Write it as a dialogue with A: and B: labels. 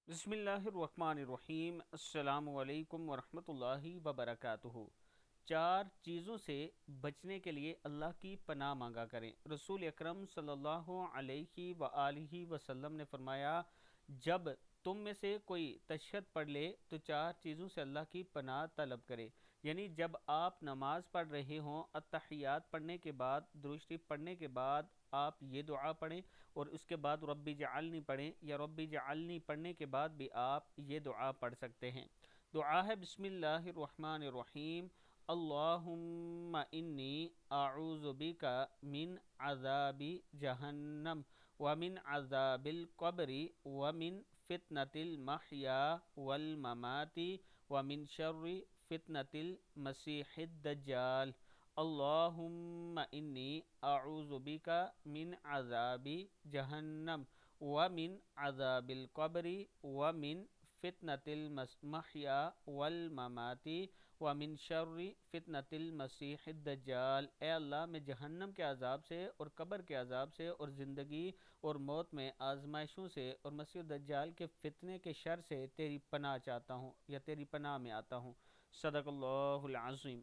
A: بسم اللہ الرحمن الرحیم، السلام علیکم ورحمۃ اللہ وبرکاتہ۔ چار چیزوں سے بچنے کے لیے اللہ کی پناہ مانگا کریں۔ رسول اکرم صلی اللہ علیہ وآلہ وسلم نے فرمایا، جب تم میں سے کوئی تشہد پڑھ لے تو چار چیزوں سے اللہ کی پناہ طلب کرے، یعنی جب آپ نماز پڑھ رہے ہوں، اتحیات پڑھنے کے بعد، درود شریف پڑھنے کے بعد آپ یہ دعا پڑھیں، اور اس کے بعد ربی جعلنی پڑھیں، یا ربی جعلنی پڑھنے کے بعد بھی آپ یہ دعا پڑھ سکتے ہیں۔ دعا ہے بسم اللہ الرحمن الرحیم، اللہم انی اعوذ بک من عذاب جہنم ومن عذاب القبر ومن فتنة المحیا والممات ومن شر فتنة المسیح الدجال۔ اللہم انی اعوذ بک من عذاب جہنم ومن عذاب القبر ومن فتنة المحیا والممات ومن شر فتنة المسیح الدجال۔ اے اللہ، میں جہنم کے عذاب سے اور قبر کے عذاب سے اور زندگی اور موت میں آزمائشوں سے اور مسیح الدجال کے فتنے کے شر سے تیری پناہ چاہتا ہوں یا تیری پناہ میں آتا ہوں۔ صدق اللہ العظیم۔